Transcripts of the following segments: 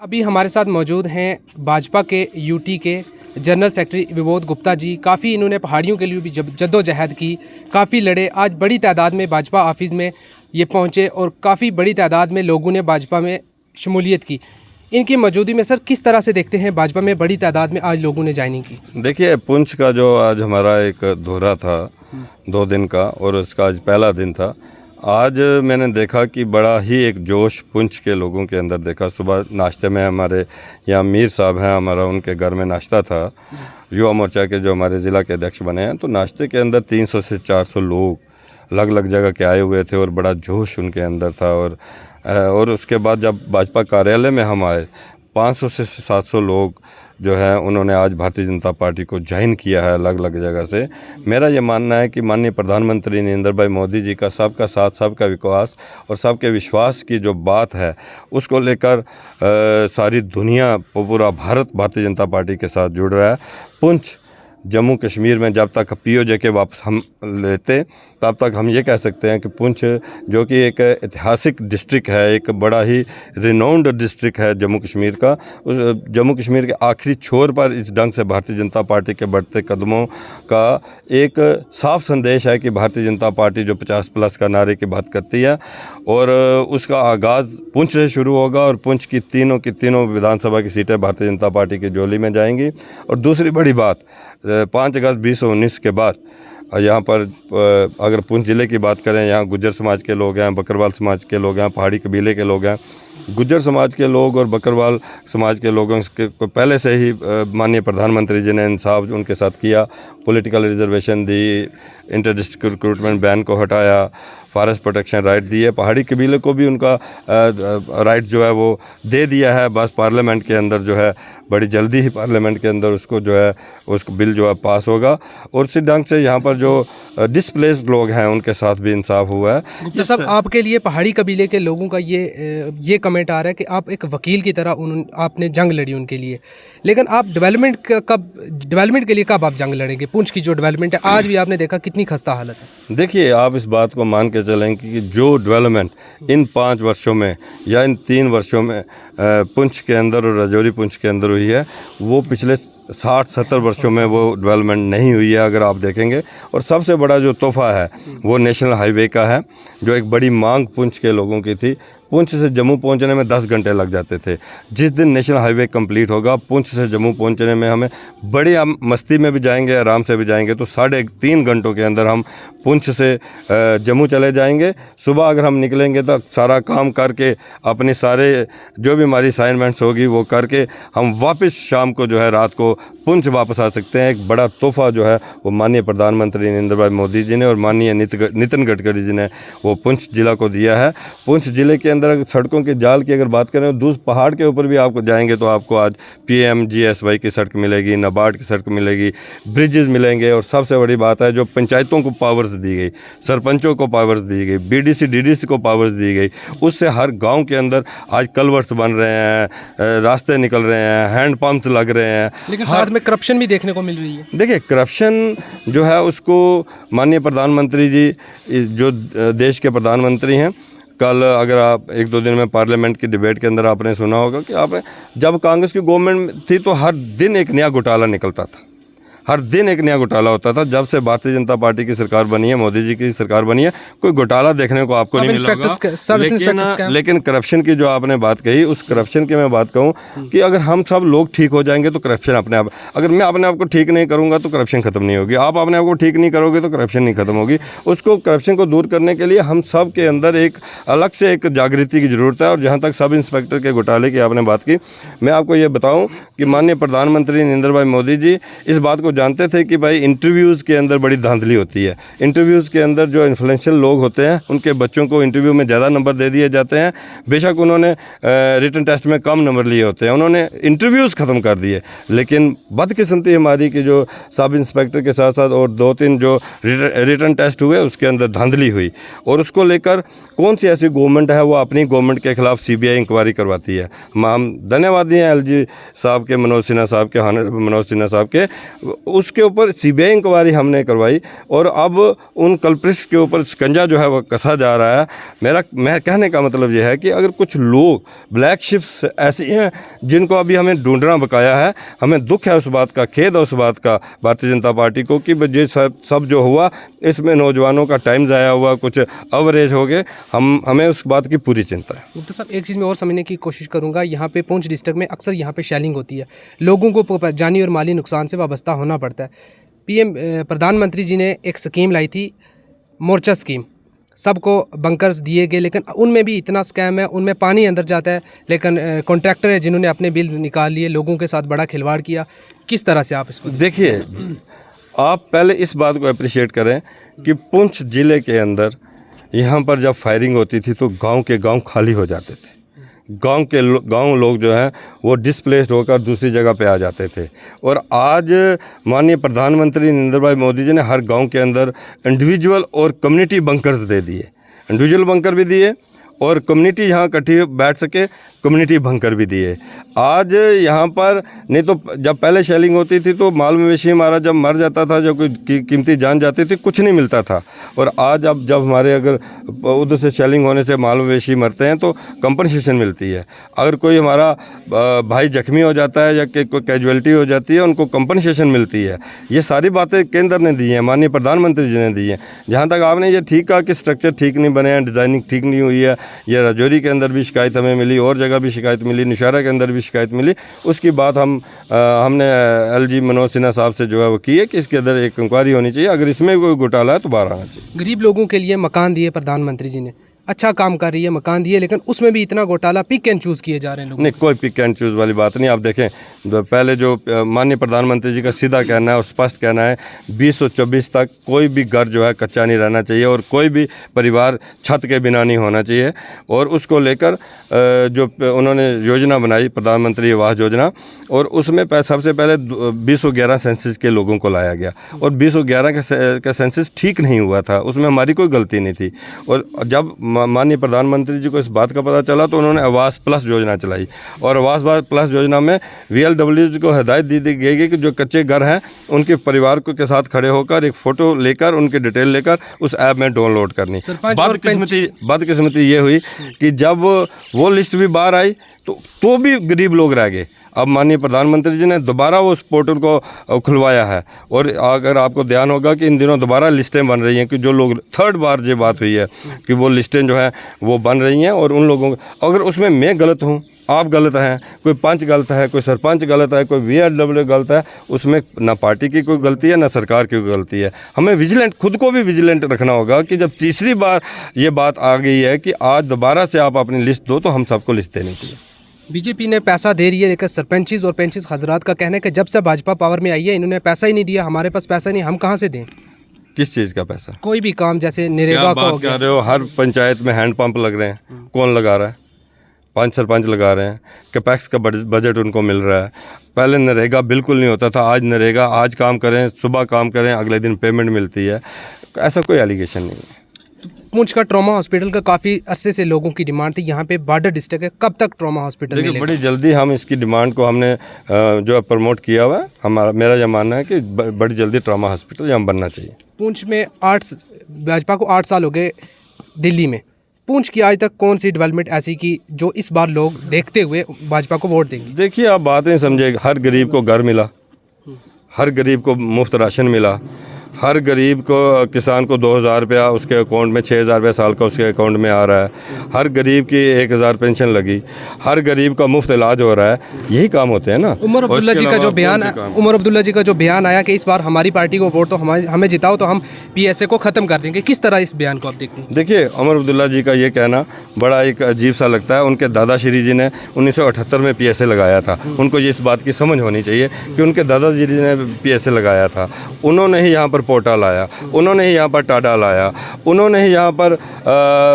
अभी हमारे साथ मौजूद हैं भाजपा के यूटी के जनरल सेक्रेटरी विबोध गुप्ता जी। काफ़ी इन्होंने पहाड़ियों के लिए भी जद्दोजहद की, काफ़ी लड़े। आज बड़ी तादाद में भाजपा ऑफिस में ये पहुंचे और काफ़ी बड़ी तादाद में लोगों ने भाजपा में शमूलियत की। इनकी मौजूदगी में सर किस तरह से देखते हैं भाजपा में बड़ी तादाद में आज लोगों ने ज्वाइनिंग की? देखिए, पुंछ का जो आज हमारा एक दौरा था 2 दिन का, और उसका आज पहला दिन था। आज मैंने देखा कि बड़ा ही एक जोश पुंछ के लोगों के अंदर देखा। सुबह नाश्ते में हमारे यहाँ मीर साहब हैं, हमारा उनके घर में नाश्ता था। युवा मोर्चा के जो हमारे ज़िला के अध्यक्ष बने हैं, तो नाश्ते के अंदर 300 से 400 लोग अलग अलग जगह के आए हुए थे और बड़ा जोश उनके अंदर था। और उसके बाद जब भाजपा कार्यालय में हम आए, 500 से 700 लोग जो है उन्होंने आज भारतीय जनता पार्टी को ज्वाइन किया है अलग अलग जगह से। मेरा ये मानना है कि माननीय प्रधानमंत्री नरेंद्र भाई मोदी जी का सबका साथ, सबका विकास और सबके विश्वास की जो बात है, उसको लेकर सारी दुनिया, पूरा भारत भारतीय जनता पार्टी के साथ जुड़ रहा है। पुंछ जम्मू कश्मीर में जब तक पीओजे के वापस हम लेते, तब तक हम ये कह सकते हैं कि पुंछ जो कि एक ऐतिहासिक डिस्ट्रिक्ट है, एक बड़ा ही रिनाउंड डिस्ट्रिक्ट है जम्मू कश्मीर का, उस जम्मू कश्मीर के आखिरी छोर पर इस ढंग से भारतीय जनता पार्टी के बढ़ते कदमों का एक साफ संदेश है कि भारतीय जनता पार्टी जो 50+ का नारे की बात करती है, और उसका आगाज़ पुंछ से शुरू होगा। और पुंछ की तीनों विधानसभा की सीटें भारतीय जनता पार्टी की झोली में जाएंगी। और दूसरी बड़ी बात, 5 अगस्त 2019 के बाद यहाँ पर अगर पुंछ ज़िले की बात करें, यहाँ गुज्जर समाज के लोग हैं, बकरवाल समाज के लोग हैं, पहाड़ी कबीले के लोग हैं। गुज्जर समाज के लोग और बकरवाल समाज के लोगों को पहले से ही माननीय प्रधानमंत्री जी ने इंसाफ उनके साथ किया, पॉलिटिकल रिजर्वेशन दी, इंटर डिस्ट्रिक्ट रिक्रूटमेंट बैन को हटाया, फॉरेस्ट प्रोटेक्शन राइट दिए। पहाड़ी कबीले को भी उनका राइट जो है वो दे दिया है। बस पार्लियामेंट के अंदर जो है बड़ी जल्दी ही पार्लियामेंट के अंदर उसको जो है उसको बिल जो है पास होगा। और इसी ढंग से यहाँ पर जो डिस्प्लेस्ड लोग हैं उनके साथ भी इंसाफ हुआ है। गुप्ता साहब, आपके लिए पहाड़ी कबीले के लोगों का ये कमेंट आ रहा है कि आप एक वकील की तरह आपने जंग लड़ी उनके लिए, लेकिन आप डेवलपमेंट के लिए कब आप जंग लड़ेंगे? पुंछ की जो डेवलपमेंट है, आज भी आपने देखा कितनी खस्ता हालत है। देखिए, आप इस बात को मान के चलें कि जो डेवलपमेंट इन 5 वर्षों में या इन 3 वर्षों में पुंछ के अंदर और राजौरी पुंछ के अंदर हुई है, वो पिछले 60-70 वर्षों में वो डेवलपमेंट नहीं हुई है, अगर आप देखेंगे। और सबसे बड़ा जो तोहफा है वो नेशनल हाईवे का है, जो एक बड़ी मांग पुंछ के लोगों की थी। पुंछ से जम्मू पहुंचने में 10 घंटे लग जाते थे। जिस दिन नेशनल हाईवे कंप्लीट होगा, पुंछ से जम्मू पहुंचने में हमें बड़ी मस्ती में भी जाएंगे, आराम से भी जाएंगे, तो 3.5 घंटों के अंदर हम पुंछ से जम्मू चले जाएंगे। सुबह अगर हम निकलेंगे तो सारा काम करके, अपनी सारे जो भी हमारी असाइनमेंट्स होगी वो करके, हम वापस शाम को जो है रात को पुंछ वापस आ सकते हैं। एक बड़ा तोहफा जो है वो माननीय प्रधानमंत्री नरेंद्र भाई मोदी जी ने और माननीय नितिन गडकरी जी ने वो पुंछ जिला को दिया है। पुंछ जिले के अंदर सड़कों के जाल की अगर बात करें, दूसरे पहाड़ के ऊपर भी आपको जाएंगे तो आपको आज PMGSY की सड़क मिलेगी, नाबार्ड की सड़क मिलेगी, ब्रिजेस मिलेंगे। और सबसे बड़ी बात है, जो पंचायतों को पावर्स दी गई, सरपंचों को पावर्स दी गई, BDC DDC को पावर्स दी गई, उससे हर गाँव के अंदर आज कलवर्ट्स बन रहे हैं, रास्ते निकल रहे हैं, हैंड पंप्स लग रहे हैं। लेकिन साथ में करप्शन भी देखने को मिल रही है। देखिए, करप्शन जो है उसको माननीय प्रधानमंत्री जी जो देश के प्रधानमंत्री हैं, कल अगर आप 1-2 दिन में पार्लियामेंट की डिबेट के अंदर आपने सुना होगा कि आपने जब कांग्रेस की गवर्नमेंट थी तो हर दिन एक नया घोटाला निकलता था, हर दिन एक नया घोटाला होता था। जब से भारतीय जनता पार्टी की सरकार बनी है, मोदी जी की सरकार बनी है, कोई घोटाला देखने को आपको नहीं मिला होगा। लेकिन करप्शन की जो आपने बात कही, उस करप्शन की मैं बात कहूँ कि अगर हम सब लोग ठीक हो जाएंगे तो करप्शन अपने आप, अगर मैं अपने आप को ठीक नहीं करूँगा तो करप्शन खत्म नहीं होगी, आप अपने आप को ठीक नहीं करोगे तो करप्शन नहीं खत्म होगी। उसको करप्शन को दूर करने के लिए हम सब के अंदर एक अलग से एक जागृति की ज़रूरत है। और जहाँ तक सब इंस्पेक्टर के घोटाले की आपने बात की, मैं आपको ये बताऊँ कि माननीय प्रधानमंत्री नरेंद्र भाई मोदी जी इस बात को जानते थे कि भाई इंटरव्यूज़ के अंदर बड़ी धांधली होती है। इंटरव्यूज़ के अंदर जो इन्फ्लुएंशियल लोग होते हैं, उनके बच्चों को इंटरव्यू में ज़्यादा नंबर दे दिए जाते हैं। बेशक उन्होंने रिटन टेस्ट में कम नंबर लिए होते हैं, उन्होंने इंटरव्यूज़ ख़त्म कर दिए। लेकिन बदकिस्मती हमारी कि जो सब इंस्पेक्टर के साथ साथ और 2-3 जो रिटन टेस्ट हुए उसके अंदर धांधली हुई। और उसको लेकर कौन सी ऐसी गवर्नमेंट है वो अपनी गवर्नमेंट के ख़िलाफ़ CBI इंक्वायरी करवाती है। हम धन्यवादी हैं LG साहब के, मनोज सिन्हा साहब के, मनोज सिन्हा साहब के। उसके ऊपर सीबीआई इंक्वायरी हमने करवाई और अब उन कल्प्रिट्स के ऊपर शिकंजा जो है वो कसा जा रहा है। मैं कहने का मतलब ये है कि अगर कुछ लोग ब्लैक शिप्स ऐसी हैं जिनको अभी हमें ढूंढना बकाया है, हमें दुख है उस बात का, खेद है उस बात का भारतीय जनता पार्टी को कि ये सब जो हुआ इसमें नौजवानों का टाइम ज़ाया हुआ, कुछ अवरेज हो गए। हमें उस बात की पूरी चिंता है। गुप्ता साहब, एक चीज़ मैं और समझने की कोशिश करूंगा, यहाँ पे पुंछ डिस्ट्रिक्ट में अक्सर यहाँ पे शेलिंग होती है, लोगों को जानी और माली नुकसान से वाबस्ता होना पड़ता है। पीएम प्रधानमंत्री जी ने एक स्कीम लाई थी, मोर्चा स्कीम, सबको बंकर्स दिए गए, लेकिन उनमें भी इतना स्कैम है, उनमें पानी अंदर जाता है, लेकिन कॉन्ट्रैक्टर है जिन्होंने अपने बिल्स निकाल लिए, लोगों के साथ बड़ा खिलवाड़ किया। किस तरह से आप इसको देखिए, आप पहले इस बात को अप्रिशिएट करें कि पुंछ ज़िले के अंदर यहाँ पर जब फायरिंग होती थी तो गांव के गांव खाली हो जाते थे। गांव लोग जो हैं वो डिस्प्लेस्ड होकर दूसरी जगह पे आ जाते थे। और आज माननीय प्रधानमंत्री नरेंद्र भाई मोदी जी ने हर गांव के अंदर इंडिविजुअल और कम्युनिटी बंकर्स दे दिए, इंडिविजुअल बंकर भी दिए और कम्युनिटी यहाँ इकट्ठी बैठ सके, कम्युनिटी बंकर भी दिए। आज यहाँ पर नहीं तो जब पहले शेलिंग होती थी तो माल मवेशी हमारा जब मर जाता था, जब कोई कीमती जान जाती थी, कुछ नहीं मिलता था। और आज अब जब हमारे अगर उधर से शेलिंग होने से माल मवेशी मरते हैं तो कंपनसेशन मिलती है। अगर कोई हमारा भाई जख्मी हो जाता है या कोई कैजुअलिटी हो जाती है, उनको कंपनसेशन मिलती है। ये सारी बातें केंद्र ने दी हैं, माननीय प्रधानमंत्री जी ने दी हैं। जहाँ तक आपने ये ठीक कहा कि स्ट्रक्चर ठीक नहीं बने हैं, डिज़ाइनिंग ठीक नहीं हुई है, ये राजौरी के अंदर भी शिकायत हमें मिली और जगह भी शिकायत मिली, निशारा के अंदर भी शिकायत मिली। उसकी बात हमने एलजी मनोज सिन्हा साहब से जो है वो की है कि इसके अंदर एक इंक्वायरी होनी चाहिए, अगर इसमें कोई घोटाला है तो बाहर आना चाहिए। गरीब लोगों के लिए मकान दिए प्रधानमंत्री जी ने, अच्छा काम कर रही है, मकान दिए, लेकिन उसमें भी इतना घोटाला, पिक एंड चूज़ किए जा रहे हैं लोग। नहीं, कोई पिक एंड चूज़ वाली बात नहीं। आप देखें, पहले जो माननीय प्रधानमंत्री जी का सीधा कहना है और स्पष्ट कहना है, 2024 तक कोई भी घर जो है कच्चा नहीं रहना चाहिए और कोई भी परिवार छत के बिना नहीं होना चाहिए। और उसको लेकर जो उन्होंने योजना बनाई, प्रधानमंत्री आवास योजना, और उसमें सबसे पहले 2011 सेंसस के लोगों को लाया गया और 2011 का सेंसस ठीक नहीं हुआ था, उसमें हमारी कोई गलती नहीं थी। और जब माननीय प्रधानमंत्री जी को इस बात का पता चला तो उन्होंने आवास प्लस योजना चलाई और आवास प्लस योजना में VLWs को हिदायत दी गई कि जो कच्चे घर हैं उनके परिवार के साथ खड़े होकर एक फ़ोटो लेकर, उनके डिटेल लेकर उस ऐप में डाउनलोड करनी। बदकिस्मती ये हुई कि जब वो लिस्ट भी बाहर आई तो भी गरीब लोग रह गए। अब माननीय प्रधानमंत्री जी ने दोबारा उस पोर्टल को खुलवाया है और अगर आपको ध्यान होगा कि इन दिनों दोबारा लिस्टें बन रही हैं कि जो लोग थर्ड बार ये बात हुई है कि वो लिस्टें जो हैं वो बन रही हैं। और उन लोगों अगर उसमें मैं गलत हूँ, आप गलत हैं, कोई पंच गलत है, कोई सरपंच गलत है, कोई VLW गलत है, उसमें ना पार्टी की कोई गलती है ना सरकार की कोई गलती है। हमें विजिलेंट, खुद को भी विजिलेंट रखना होगा कि जब तीसरी बार ये बात आ गई है कि आज दोबारा से आप अपनी लिस्ट दो तो हम सबको लिस्ट देनी चाहिए। बीजेपी ने पैसा दे रही है, लेकिन सरपंचीज और पेंचिस हजरात का कहना है कि जब से भाजपा पावर में आई है इन्होंने पैसा ही नहीं दिया, हमारे पास पैसा नहीं, हम कहाँ से दें? किस चीज़ का पैसा? कोई भी काम, जैसे नरेगा का हो गया। कह रहे हो हर पंचायत में हैंड पंप लग रहे हैं, कौन लगा रहा है? 5 सरपंच लगा रहे हैं। कैपेक्स का बजट उनको मिल रहा है। पहले नरेगा बिल्कुल नहीं होता था, आज नरेगा, आज काम करें, सुबह काम करें, अगले दिन पेमेंट मिलती है। ऐसा कोई एलिगेशन नहीं है। पुंछ का ट्रॉमा हॉस्पिटल का काफ़ी अरसे से लोगों की डिमांड थी, यहाँ पे बॉर्डर डिस्ट्रिक्ट है, कब तक ट्रॉमा हॉस्पिटल मिलेगा? बड़ी जल्दी हम इसकी डिमांड को हमने जो प्रमोट किया हुआ है। मेरा यह मानना है कि बड़ी जल्दी ट्रॉमा हॉस्पिटल यहाँ बनना चाहिए। पुंछ में भाजपा को 8 साल हो गए दिल्ली में, पुंछ की आज तक कौन सी डेवलपमेंट ऐसी की जो इस बार लोग देखते हुए भाजपा को वोट देंगे? देखिए, आप बात नहीं समझे, हर गरीब को घर मिला, हर गरीब को मुफ्त राशन मिला, हर गरीब को, किसान को 2000 रुपया उसके अकाउंट में, 6000 रुपया साल का उसके अकाउंट में आ रहा है, हर गरीब की 1000 पेंशन लगी, हर गरीब का मुफ्त इलाज हो रहा है। यही काम होते हैं ना। उमर अब्दुल्ला जी का जो बयान आया कि इस बार हमारी पार्टी को वोट तो हमें जिताओ तो हम PSA को ख़त्म कर देंगे, किस तरह इस बयान को आप देखते हैं? देखिए, उमर अब्दुल्ला जी का ये कहना बड़ा एक अजीब सा लगता है। उनके दादाश्री जी ने 1978 में PSA लगाया था। उनको इस बात की समझ होनी चाहिए कि उनके दादाजी ने PSA लगाया था। उन्होंने ही यहाँ पर पर पोटा लाया, उन्होंने ही यहाँ पर टाडा लाया, उन्होंने ही यहाँ पर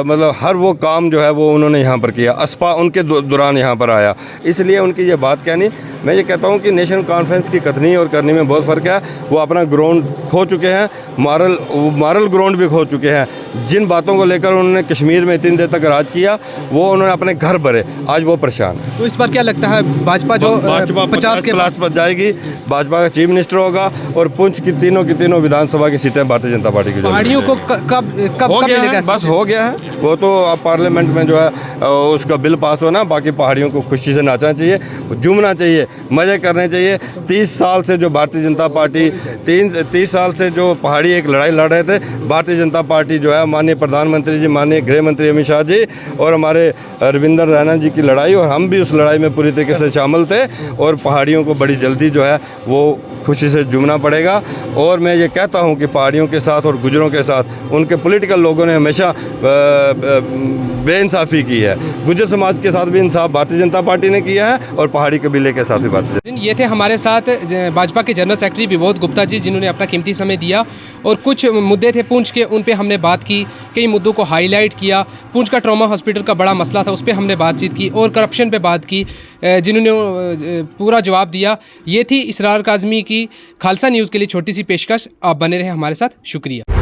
मतलब हर वो काम जो है वो उन्होंने यहाँ पर किया। अस्पा उनके दौरान यहाँ पर आया, इसलिए उनकी ये बात कहनी। मैं ये कहता हूँ कि नेशनल कॉन्फ्रेंस की कथनी और करनी में बहुत फ़र्क है। वो अपना ग्राउंड खो चुके हैं, मॉरल ग्राउंड भी खो चुके हैं। जिन बातों को लेकर उन्होंने कश्मीर में इतनी देर तक राज किया, वो उन्होंने अपने घर भरे, आज वो परेशान है। तो इस बार क्या लगता है भाजपा जो 50 के प्लस पर जाएगी, भाजपा का चीफ मिनिस्टर होगा और पुंछ की तीनों विधानसभा की सीटें भारतीय जनता पार्टी की। पहाड़ियों को कब मिलेगा? बस हो गया है, वो तो अब पार्लियामेंट में जो है उसका बिल पास होना, बाकी पहाड़ियों को खुशी से नाचना चाहिए, झूमना चाहिए, मज़े करने चाहिए। 30 साल से जो भारतीय जनता पार्टी 30 साल से जो पहाड़ी एक लड़ाई लड़ रहे थे, भारतीय जनता पार्टी जो है माननीय प्रधानमंत्री जी, माननीय गृह मंत्री अमित शाह जी और हमारे रविंद्र रैना जी की लड़ाई, और हम भी उस लड़ाई में पूरी तरीके से शामिल थे। और पहाड़ियों को बड़ी जल्दी जो है वो खुशी से झूमना पड़ेगा। और मैं ये कहता हूँ कि पहाड़ियों के साथ और गुजरों के साथ उनके पॉलिटिकल लोगों ने हमेशा बेइंसाफ़ी की है। गुजर समाज के साथ भी इंसाफ भारतीय जनता पार्टी ने किया है और पहाड़ी कबीले के साथ भी भारतीय। ये थे हमारे साथ भाजपा के जनरल सेक्रेटरी विबोध गुप्ता जी, जिन्होंने अपना कीमती समय दिया और कुछ मुद्दे थे पूंछ के, उन पे हमने बात की, कई मुद्दों को हाईलाइट किया। पूंछ का ट्रॉमा हॉस्पिटल का बड़ा मसला था, उस पर हमने बातचीत की और करप्शन पे बात की, जिन्होंने पूरा जवाब दिया। ये थी इसरार काज़मी की खालसा न्यूज़ के लिए छोटी सी पेशकश। आप बने रहें हमारे साथ, शुक्रिया।